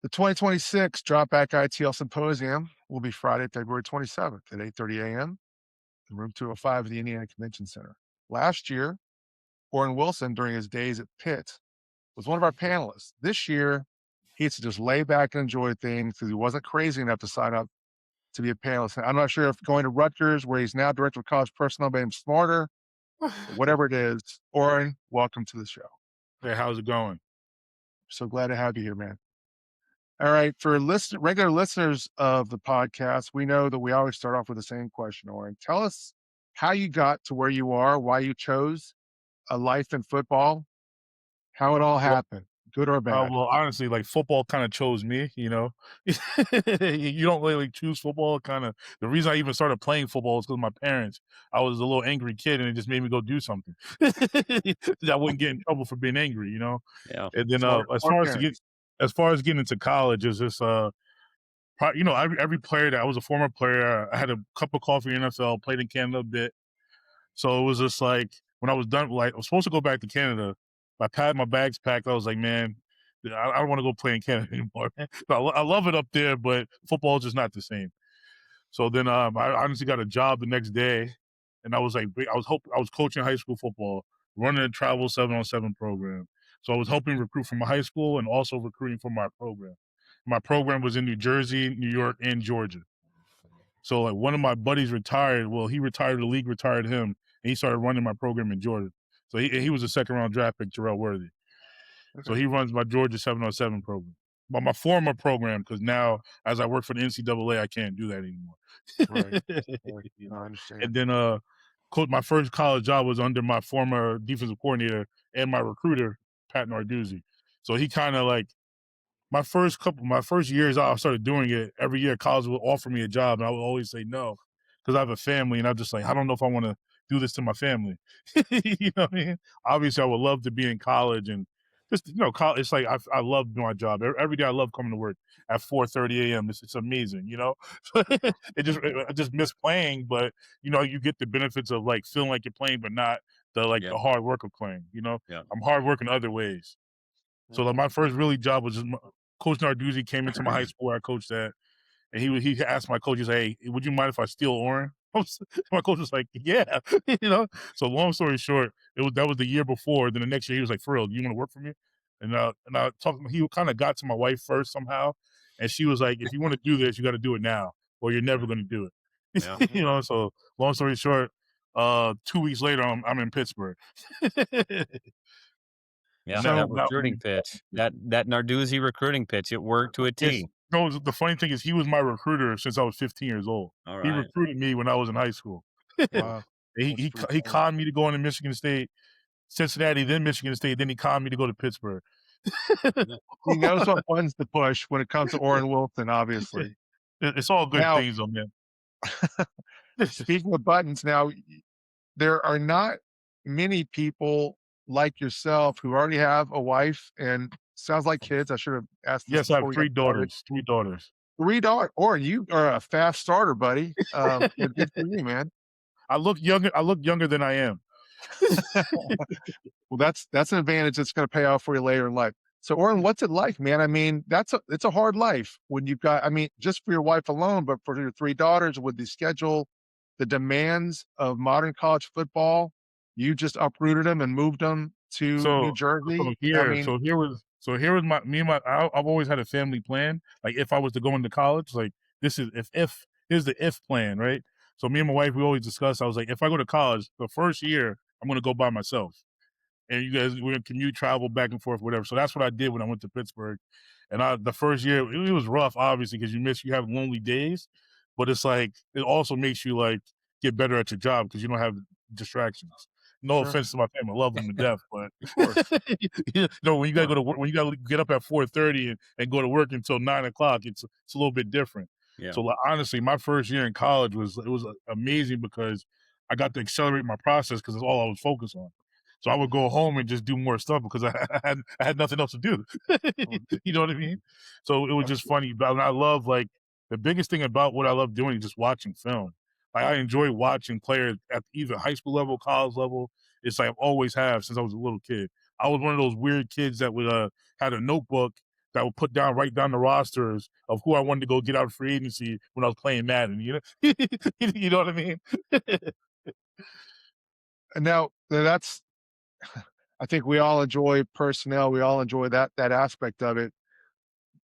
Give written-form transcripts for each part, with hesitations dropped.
The 2026 Dropback ITL Symposium will be Friday, February 27th at 8:30 a.m. in room 205 of the Indiana Convention Center. Last year, Oren Wilson, during his days at Pitt, was one of our panelists. This year, he had to just lay back and enjoy things because he wasn't crazy enough to sign up to be a panelist. I'm not sure if going to Rutgers, where he's now director of college personnel, made him smarter, but whatever it is, Oren, welcome to the show. Hey, how's it going? So glad to have you here, man. All right. For regular listeners of the podcast, we know that we always start off with the same question, Oren. Tell us how you got to where you are, why you chose a life in football, how it all Well, happened, good or bad. well, honestly, like football kind of chose me. You don't really choose football. The reason I even started playing football is because my parents. I was a little angry kid, and it just made me go do something. I wouldn't get in trouble for being angry. Yeah. And then Smart, smart parents. as far as getting into college, is this every player that I was a former player. I had a cup of coffee in NFL, played in Canada a bit. So it was just like when I was done, like I was supposed to go back to Canada. I had my bags packed. I was like, man, I don't want to go play in Canada anymore. I love it up there, but football is just not the same. So then I honestly got a job the next day, and I was like, I was coaching high school football, running a travel 7-on-7 program. So I was helping recruit from my high school and also recruiting for my program. My program was in New Jersey, New York, and Georgia. So like one of my buddies retired. Well, he retired. The league retired him, and he started running my program in Georgia. So he was a second round draft pick, Terrell Worthy. So Okay. he runs my Georgia 7-on-7 program. But my former program, because now as I work for the NCAA, I can't do that anymore. Right. Right. No, I understand. And then my first college job was under my former defensive coordinator and my recruiter, Pat Narduzzi. So he kind of like my first years out, I started doing it. Every year college would offer me a job and I would always say no because I have a family and I'm just like, I don't know if I want to do this to my family. You know what I mean? Obviously I would love to be in college and just, college, it's like, I love my job. Every day I love coming to work at 4:30 a.m. It's amazing. I just miss playing, but you get the benefits of like feeling like you're playing, but not Yeah. the hard work of playing. Yeah. I'm hard working other ways. So like my first really job was just Coach Narduzzi came into my high school where I coached at, and he asked my coach, he's like, "Hey, would you mind if I steal Oren?" My coach was like, "Yeah," So long story short, that was the year before. Then the next year he was like, "For real, do you want to work for me?" And I talked. He kind of got to my wife first somehow, and she was like, "If you want to do this, you got to do it now, or you're never going to do it." Yeah. So long story short, 2 weeks later, I'm in Pittsburgh. Yeah. And So That that recruiting pitch, that Narduzzi recruiting pitch, it worked to a Yes. T. No, the funny thing is he was my recruiter since I was 15 years old. All He right. recruited me when I was in high school. wow, He that's he pretty he cool. conned me to go into Michigan State, Cincinnati, then Michigan State, then he conned me to go to Pittsburgh. Yeah. He knows what buttons to push when it comes to Oren Wilson, obviously. It's all good Now, things though, man. speaking of buttons, there are not many people like yourself who already have a wife and sounds like kids. I should have asked this Yes, I before have we got 3 started. daughters, 3 daughters. 3 daughters. Oren, you are a fast starter, buddy. Good for you, man. I look younger than I am. Well, that's an advantage that's gonna pay off for you later in life. So, Oren, what's it like, man? I mean, it's a hard life when you've got, I mean, just for your wife alone, but for your 3 daughters with the schedule, the demands of modern college football, you just uprooted them and moved them to New So Jersey. I mean, here was my me and my I've always had a family plan. Like if I was to go into college, like this is if here's the if plan, right? So me and my wife we always discuss. I was like, if I go to college, the first year I'm gonna go by myself, and you guys we're gonna commute, travel back and forth, whatever. So that's what I did when I went to Pittsburgh. And the first year it was rough, obviously, because you have lonely days, but it's like it also makes you like get better at your job because you don't have distractions. No sure, offense to my family, I love them to death, but of course, when you gotta go to work, when you gotta get up at 4:30 and go to work until 9 o'clock, it's a little bit different. Yeah. So like, honestly, my first year in college was amazing because I got to accelerate my process because it's all I was focused on. So I would go home and just do more stuff because I had nothing else to do. Mm, You know what I mean? So it was just absolutely. funny. But I love like the biggest thing about what I love doing is just watching film. Like I enjoy watching players at either high school level, college level. It's like I've always have since I was a little kid. I was one of those weird kids that would had a notebook that would write down the rosters of who I wanted to go get out of free agency when I was playing Madden. You know, you know what I mean? And now that's I think we all enjoy personnel. We all enjoy that aspect of it.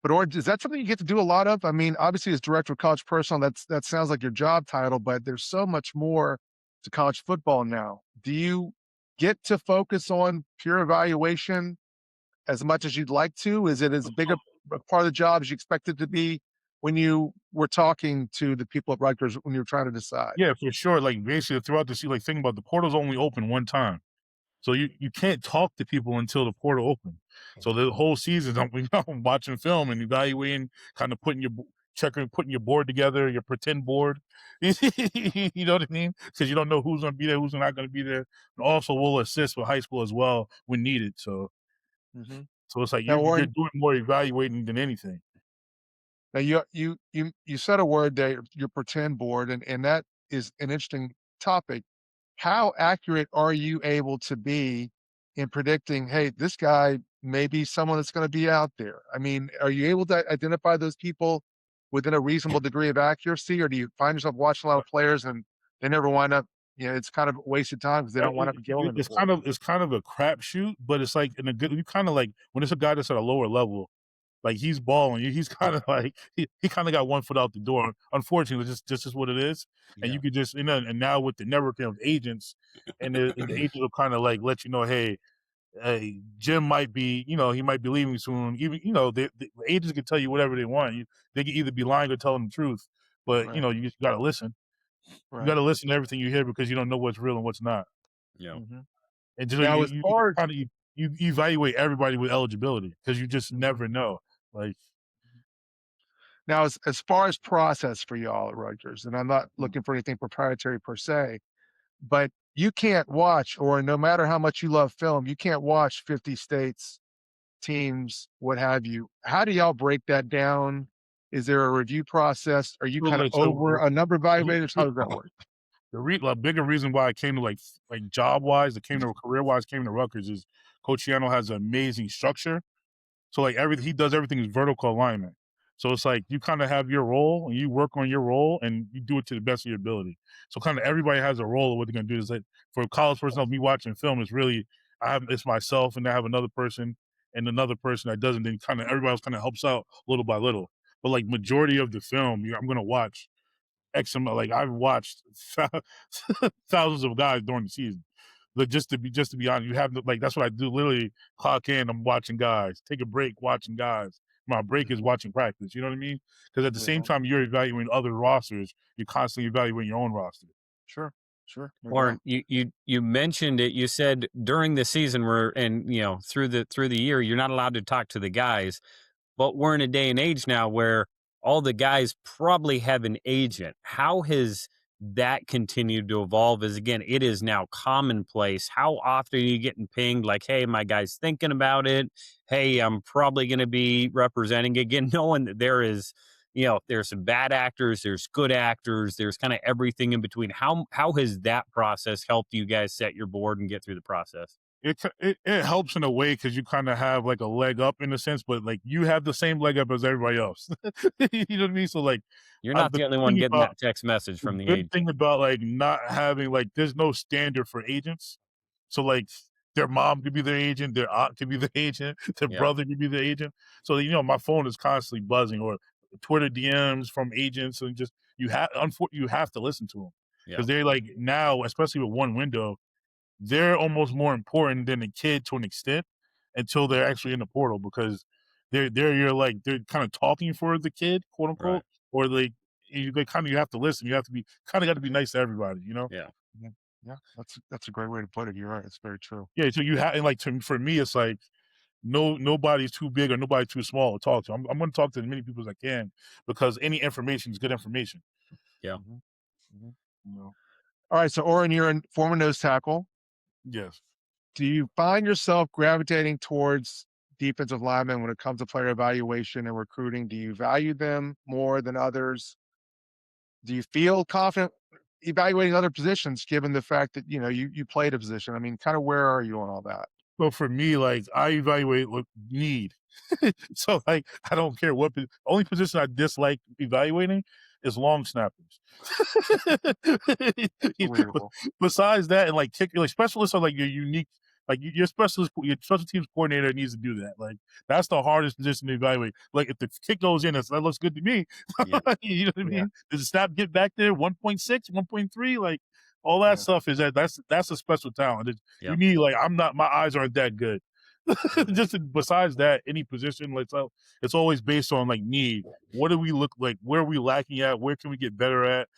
But or is that something you get to do a lot of? I mean, obviously, as director of college personnel, that sounds like your job title, but there's so much more to college football now. Do you get to focus on pure evaluation as much as you'd like to? Is it as big a part of the job as you expect it to be when you were talking to the people at Rutgers when you were trying to decide? Yeah, for sure. Like basically throughout the season, like think about the portal's only open one time. So you can't talk to people until the portal opens. So the whole season, I'm watching film and evaluating, kind of putting your board together, your pretend board. You know what I mean? Because you don't know who's going to be there, who's not going to be there. And also, we'll assist with high school as well when needed. So Mm-hmm. it's like Now, you're Warren, doing more evaluating than anything. now you said a word there, your pretend board, and that is an interesting topic. How accurate are you able to be in predicting, hey, this guy may be someone that's going to be out there? I mean, are you able to identify those people within a reasonable degree of accuracy, or do you find yourself watching a lot of players and they never wind up, it's kind of wasted time because they don't wind up going in the portal? It's kind of a crapshoot, but it's like in a good. You kind of like when it's a guy that's at a lower level. Like he's balling. He's kind of like he kind of got one foot out the door. Unfortunately, just is what it is. And Yeah. you could just and now with the networking of agents, and the agents will kind of like let you know, hey, Jim might be, he might be leaving soon. Even the agents can tell you whatever they want. They can either be lying or telling the truth. But Right, you just gotta listen. You right. gotta listen to everything you hear because you don't know what's real and what's not. Yeah. Hmm. And so Now, as you far as kind of you evaluate everybody with eligibility because you just mhm. never know. Like. Now, as far as process for y'all at Rutgers, and I'm not Mm. looking for anything proprietary per se, but you can't watch, or no matter how much you love film, you can't watch 50 states, teams, what have you. How do y'all break that down? Is there a review process? Are you So kind of like over a number of evaluators? How does that work? the bigger reason why I came to like job wise, that came to career wise, came to Rutgers is Coach Yano has an amazing structure. So like everything he does, everything is vertical alignment. So it's like you kind of have your role and you work on your role and you do it to the best of your ability. So kind of everybody has a role of what they're gonna do. Is like for college personnel, me watching film is really it's myself and I have another person and another person that doesn't. Then kind of everybody else kind of helps out little by little. But like majority of the film, I'm gonna watch X amount. Like I've watched thousands of guys during the season. But just to be honest, you have to, like that's what I do. Literally clock in, I'm watching guys. Take a break, watching guys. My break is Mhm. watching practice. You know what I mean? Because at the same Yeah, time you're evaluating other rosters, you're constantly evaluating your own roster. sure, sure, no Warren, doubt. you mentioned it. You said during the season and through the year, you're not allowed to talk to the guys. But we're in a day and age now where all the guys probably have an agent. How has that continued to evolve? As again, it is now commonplace. How often are you getting pinged like, hey, my guy's thinking about it. Hey, I'm probably going to be representing again, knowing that there's some bad actors, there's good actors, there's kind of everything in between. How has that process helped you guys set your board and get through the process? It helps in a way because you kind of have like a leg up in a sense, but like you have the same leg up as everybody else. You know what I mean? So like You're not the the only one thing getting about that text message the from the good agent. thing about like not having like there's no standard for agents. So like their mom could be their agent, their aunt could be the agent, their Yeah, brother could be the agent. So my phone is constantly buzzing or Twitter DMs from agents and just you have to listen to them yeah, because they're like now, especially with one window, they're almost more important than the kid to an extent until they're actually in the portal because they're kind of talking for the kid, quote right. unquote, or you have to listen. You have to be kind of got to be nice to everybody, Yeah. Yeah, yeah, that's a great way to put it. You're right. It's very true. Yeah, so you have and like for me, it's like nobody's too big or nobody's too small to talk to. I'm going to talk to as many people as I can because any information is good information. Yeah. Hmm. Hmm. You know? All right, so Oren, you're a former nose tackle. Yes. Do you find yourself gravitating towards defensive linemen when it comes to player evaluation and recruiting? Do you value them more than others? Do you feel confident evaluating other positions given the fact that you played a position? I mean, kind of where are you on all that? So for me, like I evaluate need. So like I don't care what only position I dislike evaluating is long snappers. Unbelievable. Besides that, and like kicker, like specialists are like your unique, like your your special teams coordinator needs to do that. Like that's the hardest position to evaluate. Like if the kick goes in, that looks good to me. Yeah. You know what I Yeah. mean? Does the snap get back there? 1.6, 1.3, like all that Yeah. stuff is that's a special talent. You Yeah. need like my eyes aren't that good. Just besides that, any position, like so, it's always based on like need. What do we look like? Where are we lacking at? Where can we get better at?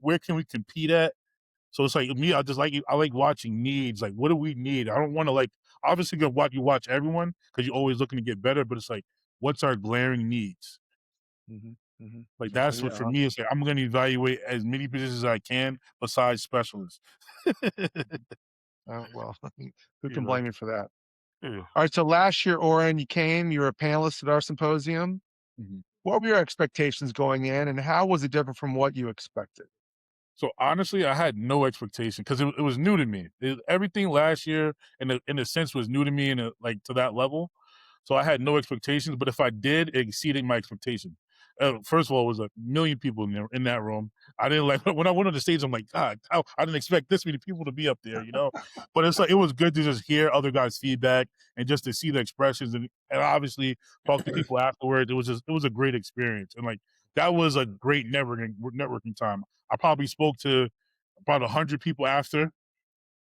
Where can we compete at? So it's like me, I like watching needs. Like, what do we need? I don't want to like obviously you watch everyone because you're always looking to get better, but it's like, what's our glaring needs? Mhm, mhm. Like So, that's yeah, what for me is like I'm gonna evaluate as many positions as I can besides specialists. well, who You can know. blame you for that? Yeah. All right, so last year, Oren, you were a panelist at our symposium. Mhm. What were your expectations going in, and how was it different from what you expected? So honestly, I had no expectation because it was new to me. Everything last year, in a sense, was new to me, like to that level. So I had no expectations. But if I did, it exceeded my expectation. First of all, it was a million people in that room. I didn't like when I went on the stage. I'm like, God, I didn't expect this many people to be up there, you know. But it's like it was good to just hear other guys' feedback and just to see the expressions and obviously talk to people afterwards. It was a great experience and like that was a great networking time. I probably spoke to about 100 people after,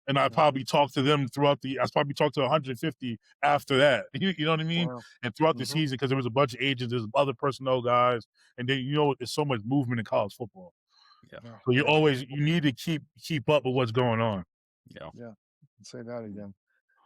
and I Mhm. probably talked to them throughout I probably talked to 150 after that. You know what I mean? Wow. And throughout the Mhm. season, because there was a bunch of agents, there's other personnel guys, and then there's so much movement in college football. Yeah. Yeah, So yeah, you need to keep up with what's going on. Yeah. yeah. Say that again.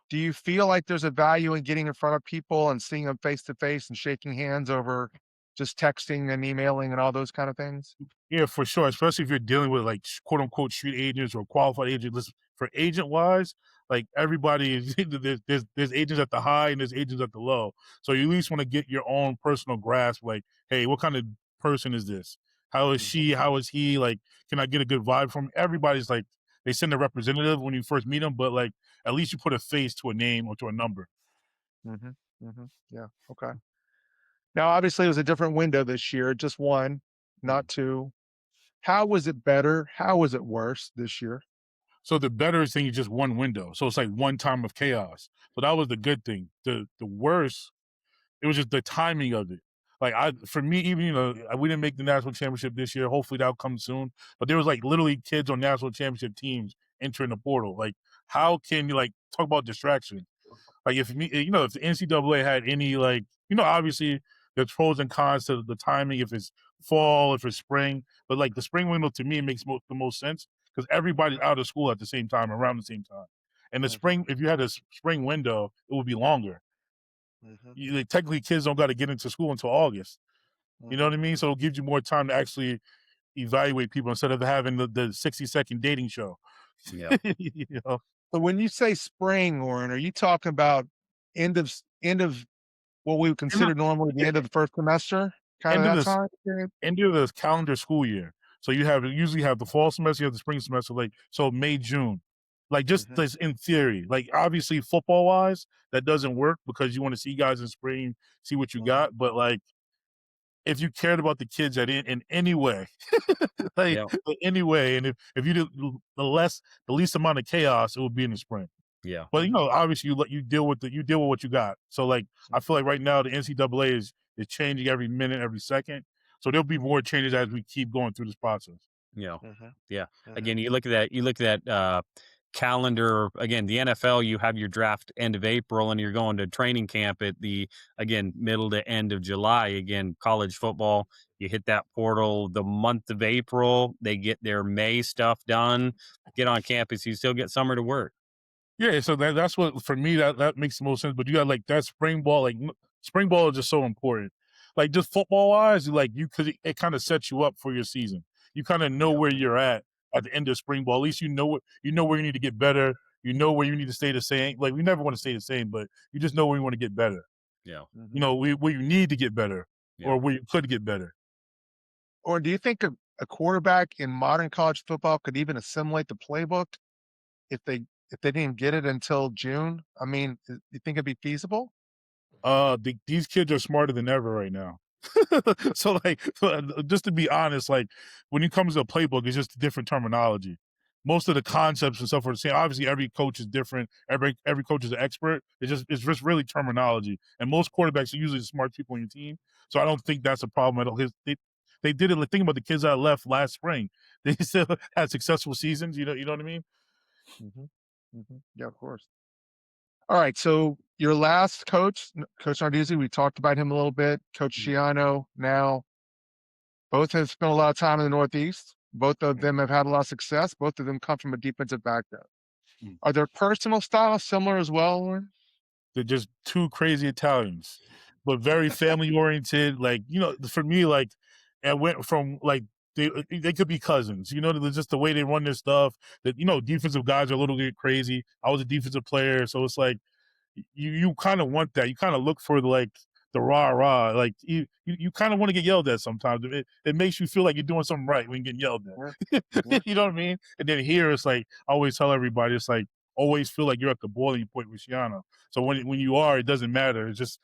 Do you feel like there's a value in getting in front of people and seeing them face to face and shaking hands over just texting and emailing and all those kind of things? Yeah, for sure. Especially if you're dealing with like quote unquote street agents or qualified agents. Listen, for agent wise, like everybody is there's agents at the high and there's agents at the low. So you at least want to get your own personal grasp. Like, hey, what kind of person is this? How is Mhm, she? How is he? Like, can I get a good vibe from everybody's like they send a representative when you first meet them, but like at least you put a face to a name or to a number. mhm, mhm. Yeah, okay. Now, obviously, it was a different window this year, just one, not two. How was it better? How was it worse this year? So the better thing is just one window. So it's like one time of chaos. So that was the good thing. The worst, it was just the timing of it. Like for me, even we didn't make the national championship this year. Hopefully that'll come soon. But there was like literally kids on national championship teams entering the portal. Like how can you like talk about distraction? Like if if the NCAA had any like obviously there's pros and cons to the timing if it's fall if it's spring, but like the spring window to me makes the most sense because everybody's out of school at the same time around the same time. And the Mhm, spring, if you had a spring window, it would be longer. mhm, Like, technically, kids don't got to get into school until August. You know mhm. what I mean? So it gives you more time to actually evaluate people instead of having the 60-second dating show. Yeah. you know, So when you say spring, Warren, are you talking about end of what we would end of, consider normally the end of the first semester, kind of end of that this time period? end of the calendar school year. So you usually have the fall semester, you have the spring semester, like so May, June. Like just Mhm, this in theory. Like obviously football wise, that doesn't work because you want to see guys in spring, see what you mhm, got. But like if you cared about the kids in any way, like Yeah. in any way, and if you did the least amount of chaos, it would be in the spring. Yeah. But mhm, obviously you deal with what you got. So like I feel like right now the NCAA is changing every minute, every second. So there'll be more changes as we keep going through this process. Yeah. mhm, Yeah. mhm, Again, you look at that calendar. Again, the NFL, you have your draft end of April and you're going to training camp at the, again, middle to end of July. Again, college football, you hit that portal the month of April. They get their May stuff done, get on campus. You still get summer to work. Yeah, so that's what for me that makes the most sense. But you got like that spring ball, like spring ball is just so important. Like just football wise, like you could it kind of sets you up for your season. You kind of know yeah, where you're at the end of spring ball. At least you know where you need to get better. You know where you need to stay the same. Like we never want to stay the same, but you just know where you want to get better. Yeah. mhm, Where you need to get better Yeah. or where you could get better. Or do you think a quarterback in modern college football could even assimilate the playbook if if they didn't get it until June? I mean, you think it'd be feasible? These kids are smarter than ever right now. So like, just to be honest, like when it comes to a playbook, it's just different terminology. Most of the concepts and stuff are the same. Obviously, every coach is different. Every coach is an expert. It's just really terminology. And most quarterbacks are usually the smart people on your team. So I don't think that's a problem at all. They did it. Like, think about the kids that left last spring. They still had successful seasons. You know what I mean? Yeah, of course. All right. So your last coach, Coach Narduzzi, we talked about him a little bit. Coach Schiano now. Both have spent a lot of time in the Northeast. Both of them have had a lot of success. Both of them come from a defensive background. Are their personal styles similar as well, Oren? They're just two crazy Italians, but very family oriented. Like, for me, like, I went from like they could be cousins. Just the way they run their stuff. That defensive guys are a little bit crazy. I was a defensive player, so it's like you kind of want that. You kind of look for the rah rah. Like you kind of want to get yelled at sometimes. It makes you feel like you're doing something right when you get yelled at. Yeah. You know what I mean? And then here it's like I always tell everybody, it's like always feel like you're at the boiling point with Schiano. So when you are, it doesn't matter. You just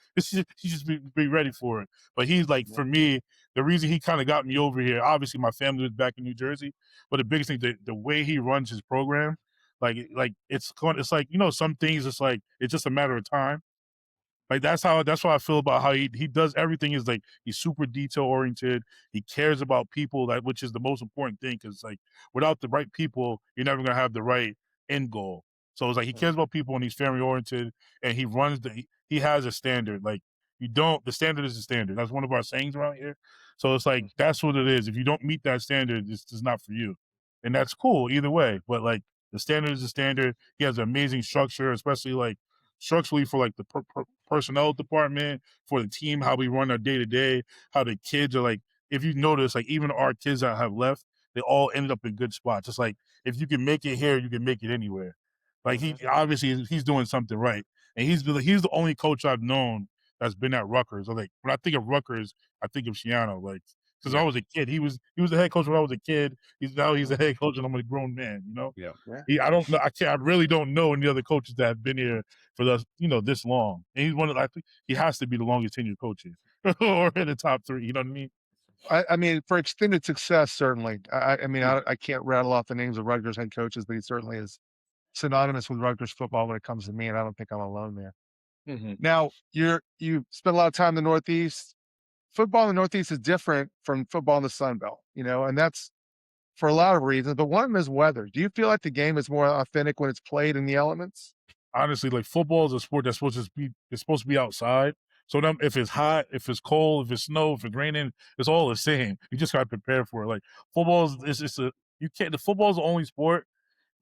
be ready for it. But he's like, for me, the reason he kind of got me over here, obviously my family was back in New Jersey, but the biggest thing, the way he runs his program, like it's like, some things it's like it's just a matter of time. Like that's how I feel about how he does everything. Is like he's super detail oriented. He cares about people, which is the most important thing, because like without the right people, you're never gonna have the right end goal. So it's like he cares about people and he's family oriented, and he runs he has a standard. Like the standard is the standard. That's one of our sayings around here. So it's like that's what it is. If you don't meet that standard, it's just not for you, and that's cool either way. But like the standard is the standard. He has an amazing structure, especially like structurally for like the personnel department, for the team, how we run our day to day, how the kids are like. If you notice, like even our kids that have left, they all ended up in good spots. It's like if you can make it here, you can make it anywhere. Like he obviously he's doing something right, and he's the only coach I've known that's been at Rutgers. Like when I think of Rutgers, I think of Schiano. Like because I was a kid, he was the head coach when I was a kid. He's the head coach, and I'm a grown man. Yeah. I don't know. I really don't know any other coaches that have been here for this long. And he's one of, I think he has to be the longest tenured coach here, or in the top 3. You know what I mean? I mean, for extended success, certainly. I mean, I can't rattle off the names of Rutgers head coaches, but he certainly is synonymous with Rutgers football when it comes to me, and I don't think I'm alone there. Now, you spent a lot of time in the Northeast. Football in the Northeast is different from football in the Sun Belt, and that's for a lot of reasons. But one of them is weather. Do you feel like the game is more authentic when it's played in the elements? Honestly, like football is a sport that's supposed to be outside. So if it's hot, if it's cold, if it's snow, if it's raining, it's all the same. You just got to prepare for it. Like football the football is the only sport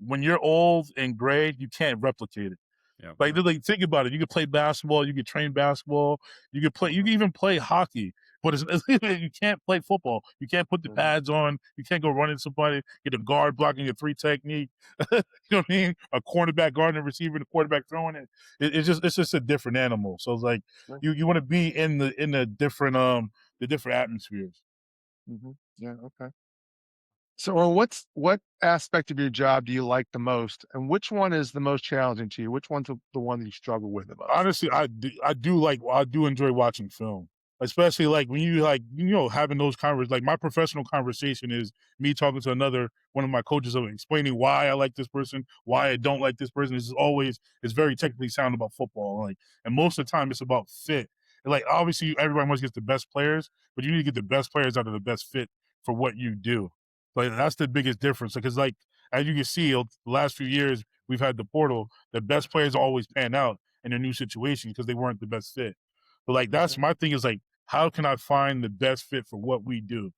when you're old and gray, you can't replicate it. Yeah. Like think about it. You can play basketball, you can train basketball, you can even play hockey, but you can't play football. You can't put the pads on. You can't go running somebody, get a guard blocking a 3 technique. You know what I mean? A cornerback guarding a receiver, and a quarterback throwing it. It's just a different animal. So it's like you want to be in the different atmospheres. Yeah. Okay. So, what aspect of your job do you like the most, and which one is the most challenging to you? Which one's the one that you struggle with the most? Honestly, I do enjoy watching film, especially like when you having those conversations. Like my professional conversation is me talking to one of my coaches of explaining why I like this person, why I don't like this person. It's very technically sound about football, like, and most of the time it's about fit. And like obviously everybody wants to get the best players, but you need to get the best players out of the best fit for what you do. Like that's the biggest difference, because like as you can see, the last few years we've had the portal. The best players always pan out in a new situation because they weren't the best fit. But like that's my thing, is like, how can I find the best fit for what we do?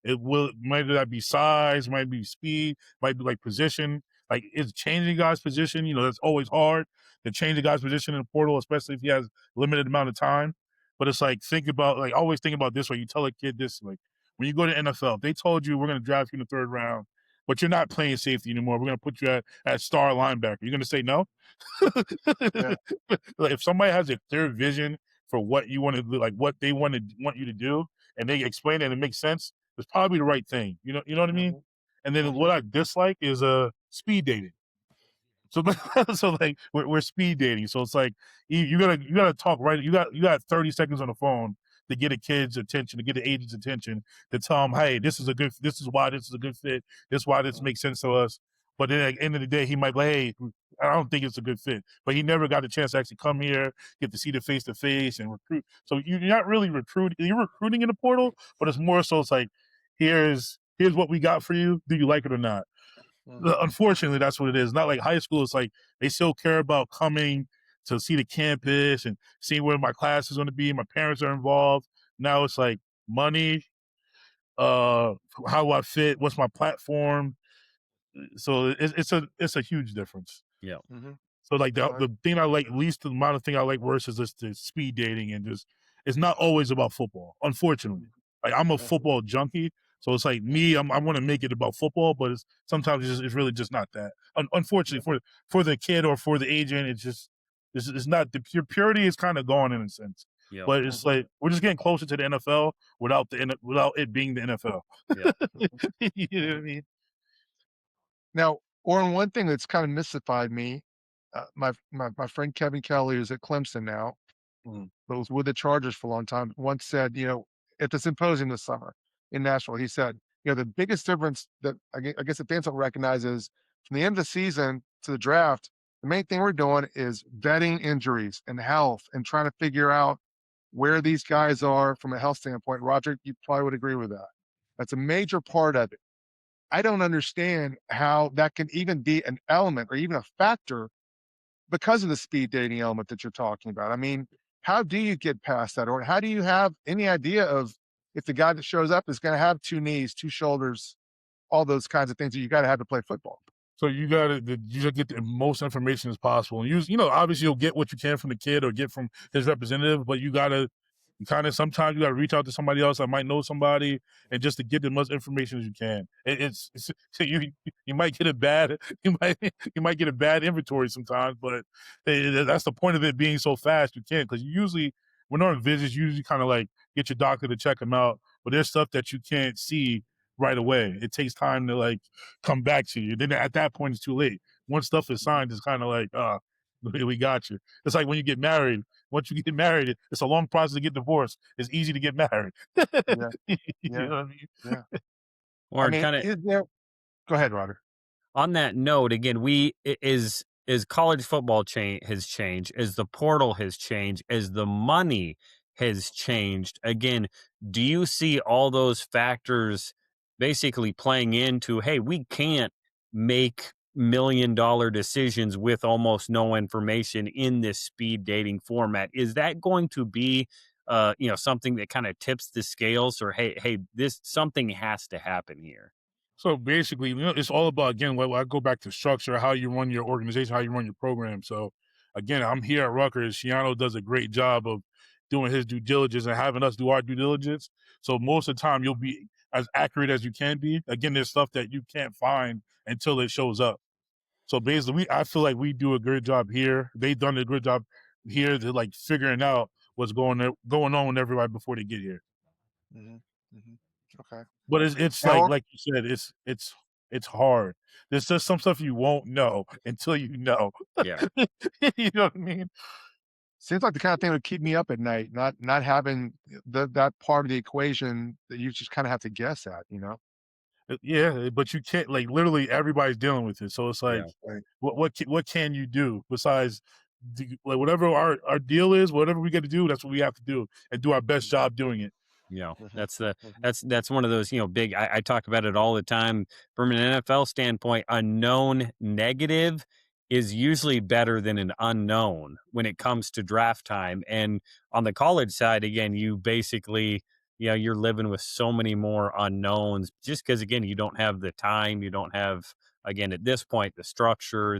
Might that be size, might be speed, might be like position. Like it's changing guys' position. That's always hard to change a guy's position in the portal, especially if he has limited amount of time. But it's like always think about this way. You tell a kid this, like, when you go to NFL, if they told you we're going to draft you in the 3rd round, but you're not playing safety anymore, we're going to put you at star linebacker, you're going to say no? Like if somebody has a clear vision for what you want to do, like what they want you to do, and they explain it and it makes sense, it's probably the right thing. You know what I mean? And then what I dislike is speed dating. So so like we're speed dating. So it's like you gotta talk right. You got 30 seconds on the phone to get a kid's attention, to get the agent's attention, to tell them, hey, this is why this is a good fit. This is why this makes sense to us. But then at the end of the day, he might be like, hey, I don't think it's a good fit. But he never got a chance to actually come here, get to see the face to face and recruit. So you're not really recruiting. You're recruiting in the portal, but it's more so it's like, here's what we got for you. Do you like it or not? Unfortunately, that's what it is. Not like high school. It's like they still care about coming to see the campus and seeing where my class is going to be. My parents are involved. Now it's like money, how I fit, what's my platform. So it's a huge difference. Yeah. So like the thing I like, least amount of thing I like worse is just the speed dating and just it's not always about football. Unfortunately, like I'm a football junkie, so it's like me. I want to make it about football, but sometimes it's really just not that. Unfortunately, for the kid or for the agent, it's not the purity is kind of gone in a sense. Yeah. But it's like we're just getting closer to the NFL without it being the NFL. Yeah. You know what I mean? Now, Oren, one thing that's kind of mystified me, my friend Kevin Kelly, who's at Clemson now, but was with the Chargers for a long time, once said, at the symposium this summer in Nashville, he said, the biggest difference that I guess the fans don't recognize is from the end of the season to the draft, the main thing we're doing is vetting injuries and health and trying to figure out where these guys are from a health standpoint. Rodrik, you probably would agree with that. That's a major part of it. I don't understand how that can even be an element or even a factor because of the speed dating element that you're talking about. I mean, how do you get past that? Or how do you have any idea of if the guy that shows up is going to have 2 knees, 2 shoulders, all those kinds of things that you got to have to play football? So you just get the most information as possible. And obviously you'll get what you can from the kid or get from his representative, but sometimes you gotta reach out to somebody else that might know somebody and just to get the most information as you can. So you might get a bad you might get a bad inventory sometimes, but that's the point of it being so fast. You can't because when on visits, you usually kind of like get your doctor to check them out, but there's stuff that you can't see right away. It takes time to like come back to you. Then at that point, it's too late. Once stuff is signed, it's kind of like, we got you. It's like when you get married. Once you get married, it's a long process to get divorced. It's easy to get married. You know what I mean? Yeah. Or I mean, kind of go ahead, Roger. on that note, again, is college football has changed, as the portal has changed, as the money has changed. Again, do you see all those factors basically playing into, hey, we can't make $1 million decisions with almost no information in this speed dating format? Is that going to be something that kind of tips the scales, or hey, this something has to happen here? So basically, it's all about, again, I go back to structure, how you run your organization, how you run your program. So again, I'm here at Rutgers. Shiano does a great job of doing his due diligence and having us do our due diligence. So most of the time you'll be as accurate as you can be. Again, there's stuff that you can't find until it shows up. So basically, I feel like we do a good job here. They've done a good job here to like figuring out what's going on with everybody before they get here. Okay. But it's Now, like you said, it's hard. There's just some stuff you won't know until you know. Yeah. You know what I mean? seems like the kind of thing that would keep me up at night, not having that part of the equation that you just kind of have to guess at, Yeah, but you can't, like, literally everybody's dealing with it. So it's like, Right. what can you do besides like whatever our deal is, whatever we got to do, that's what we have to do and do our best job doing it. That's one of those, big, I talk about it all the time from an NFL standpoint. A known negative is usually better than an unknown when it comes to draft time. And on the college side, again, you basically, you're living with so many more unknowns just because, again, you don't have the time, you don't have, again, at this point, the structure,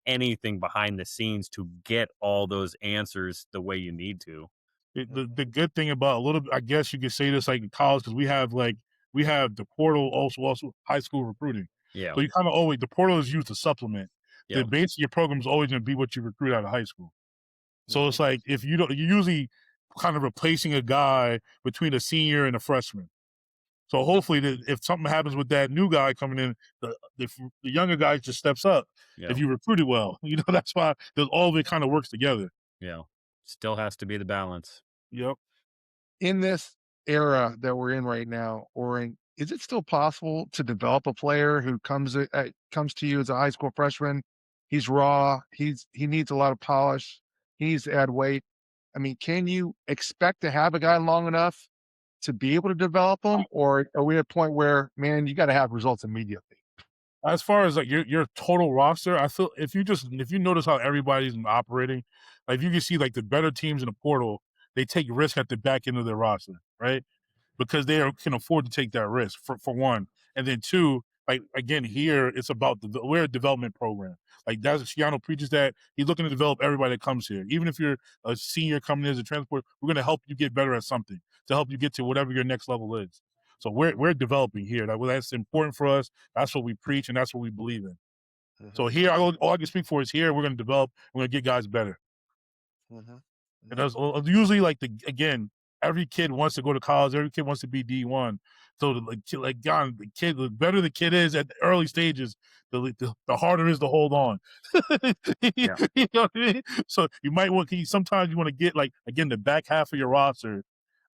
anything behind the scenes to get all those answers the way you need to. The good thing about a little bit, I guess you could say this like in college, because we have the portal, also high school recruiting. Yeah. So you kind of always, the portal is used to supplement. Yeah. The base of your program is always going to be what you recruit out of high school. So it's like if you don't, you're usually kind of replacing a guy between a senior and a freshman. So hopefully, if something happens with that new guy coming in, the younger guy just steps up. Yeah. If you recruit it well, that's why all of it kind of works together. Yeah. Still has to be the balance. Yep. In this era that we're in right now, Oren, is it still possible to develop a player who comes to you as a high school freshman? He's raw. He needs a lot of polish. He needs to add weight. I mean, can you expect to have a guy long enough to be able to develop him, or are we at a point where, man, you got to have results immediately? As far as like your total roster, I feel if you notice how everybody's operating, like you can see like the better teams in the portal, they take risk at the back end of their roster, right? Because they can afford to take that risk for one, and then two, like again here it's about we're a development program. Like that's Shiano preaches that he's looking to develop everybody that comes here. Even if you're a senior coming in as a transport, we're going to help you get better at something to help you get to whatever your next level is. So we're developing here. That's important for us. That's what we preach, and that's what we believe in. So here, all I can speak for is here. We're going to develop. We're going to get guys better. And that's usually like again, every kid wants to go to college. Every kid wants to be D1. So like John, the better the kid is at the early stages, the harder it is to hold on. You know what I mean? So you might sometimes you want to get like again the back half of your roster.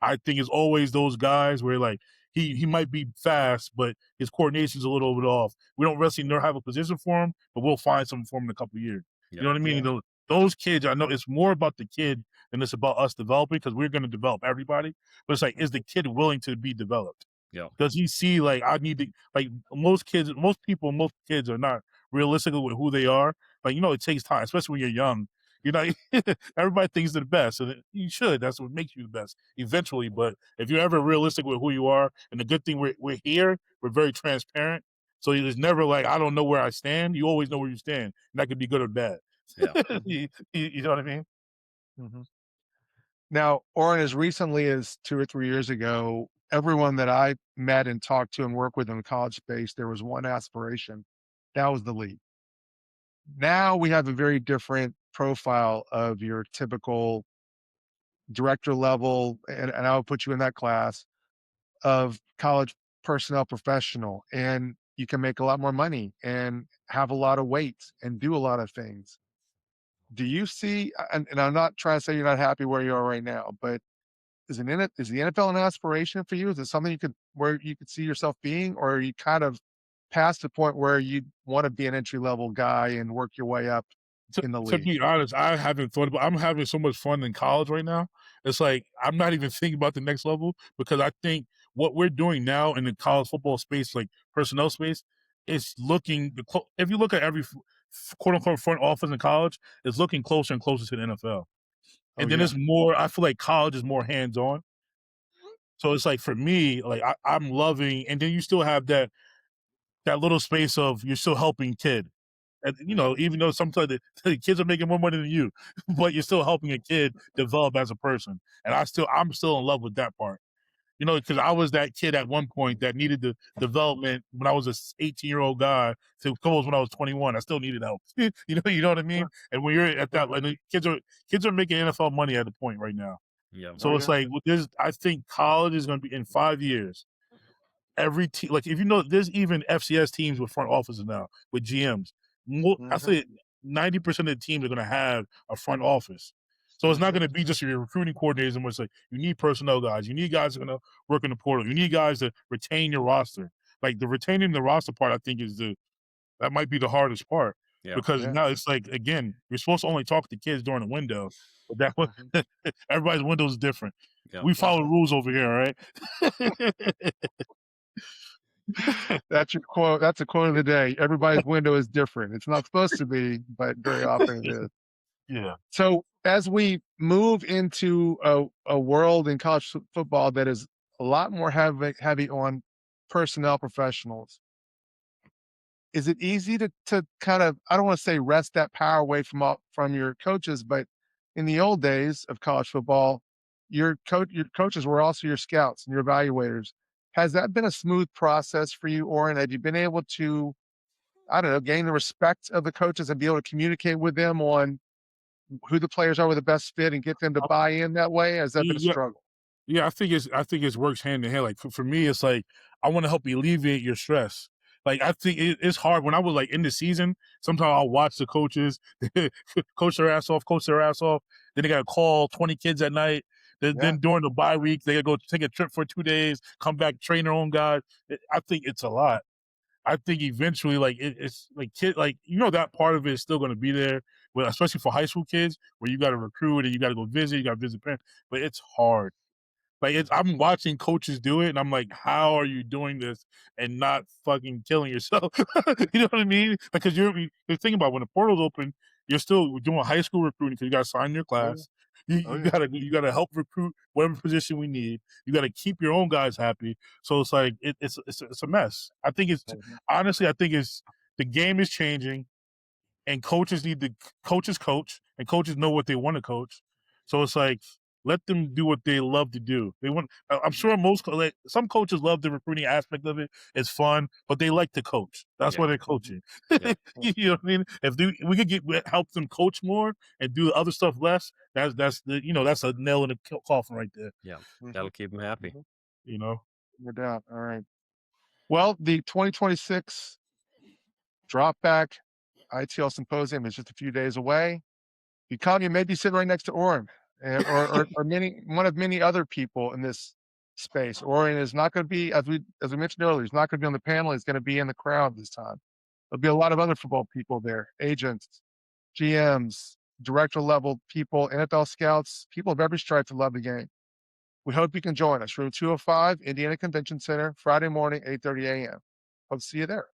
I think is always those guys where like he might be fast, but his coordination's a little bit off. We don't really have a position for him, but we'll find something for him in a couple of years. You know what I mean? Those kids, I know it's more about the kid than it's about us developing because we're going to develop everybody. But it's like, is the kid willing to be developed? Yeah. Does he see like I need to like most kids are not realistic with who they are. Like it takes time, especially when you're young. Everybody thinks they're the best, and you should. That's what makes you the best eventually. But if you're ever realistic with who you are, and the good thing we're here, we're very transparent. So there's never like I don't know where I stand. You always know where you stand, and that could be good or bad. Yeah. You know what I mean? Now, Oren, as recently as 2 or 3 years ago, everyone that I met and talked to and worked with in the college space, there was one aspiration. That was the league. Now we have a very different profile of your typical director level, and I would put you in that class of college personnel professional, and you can make a lot more money and have a lot of weight and do a lot of things. Do you see, and I'm not trying to say you're not happy where you are right now, but is the NFL an aspiration for you? Is it something where you could see yourself being, or are you kind of past the point where you want to be an entry level guy and work your way up in the To league? be honest, I haven't thought about. I'm having so much fun in college right now. It's like I'm not even thinking about the next level because I think what we're doing now in the college football space, like personnel space, is looking. If you look at every quote unquote front office in college, it's looking closer and closer to the NFL. And then it's more. I feel like college is more hands on. So it's like for me, like I'm loving, and then you still have that little space of you're still helping kid. And, even though sometimes the kids are making more money than you, but you're still helping a kid develop as a person. And I'm still in love with that part. Because I was that kid at one point that needed the development when I was a 18-year-old guy to close when I was 21. I still needed help. You know what I mean? And when you're at that, like, kids are making NFL money at the point right now. Yeah. So it's like I think college is going to be in 5 years. Every team, like there's even FCS teams with front offices now with GMs. I say 90% of the teams are going to have a front office. So it's not going to be just your recruiting coordinators and it's like you need personnel guys. You need guys that are going to work in the portal. You need guys to retain your roster. Like the retaining the roster part, I think that might be the hardest part. Yeah. Because now it's like, again, you're supposed to only talk to kids during the window, but that everybody's window is different. Yeah. We follow rules over here, right? That's your quote. That's a quote of the day. Everybody's window is different. It's not supposed to be, but very often it is. Yeah. So as we move into a world in college football that is a lot more heavy on personnel professionals, is it easy to kind of, I don't want to say wrest that power away from your coaches, but in the old days of college football, your coaches were also your scouts and your evaluators. Has that been a smooth process for you, Oren? Have you been able to, I don't know, gain the respect of the coaches and be able to communicate with them on who the players are with the best fit and get them to buy in that way? Has that been a struggle? Yeah, I think it's works hand in hand. Like for me, it's like I want to help alleviate your stress. Like I think it's hard when I was like in the season. Sometimes I'll watch the coaches coach their ass off. Then they got to call 20 kids at night. Then during the bye week, they got to go take a trip for 2 days, come back, train their own guys. I think it's a lot. I think eventually, like it's like that part of it is still going to be there, but especially for high school kids, where you got to recruit and you got to go visit, you got to visit parents. But it's hard. Like I'm watching coaches do it, and I'm like, how are you doing this and not fucking killing yourself? You know what I mean? Because you're thinking about when the portal's open, you're still doing high school recruiting because you got to sign your class. You gotta help recruit whatever position we need. You got to keep your own guys happy. So it's like it's a mess. I think honestly, the game is changing, and coaches need to coach, and coaches know what they want to coach. So it's like, let them do what they love to do. I'm sure some coaches love the recruiting aspect of it. It's fun, but they like to coach. That's why they're coaching. You know what I mean? If we could help them coach more and do the other stuff less, that's a nail in the coffin right there. Yeah, that'll keep them happy. You know, no doubt. All right. Well, the 2026 Drop Back ITL Symposium is just a few days away. You may be sitting right next to Oren, or one of many other people in this space. Oren is not going to be, as we mentioned earlier, he's not going to be on the panel. He's going to be in the crowd this time. There'll be a lot of other football people there, agents, GMs, director level people, NFL scouts, people of every stripe to love the game. We hope you can join us. Room 205, Indiana Convention Center, Friday morning, 8:30 a.m. Hope to see you there.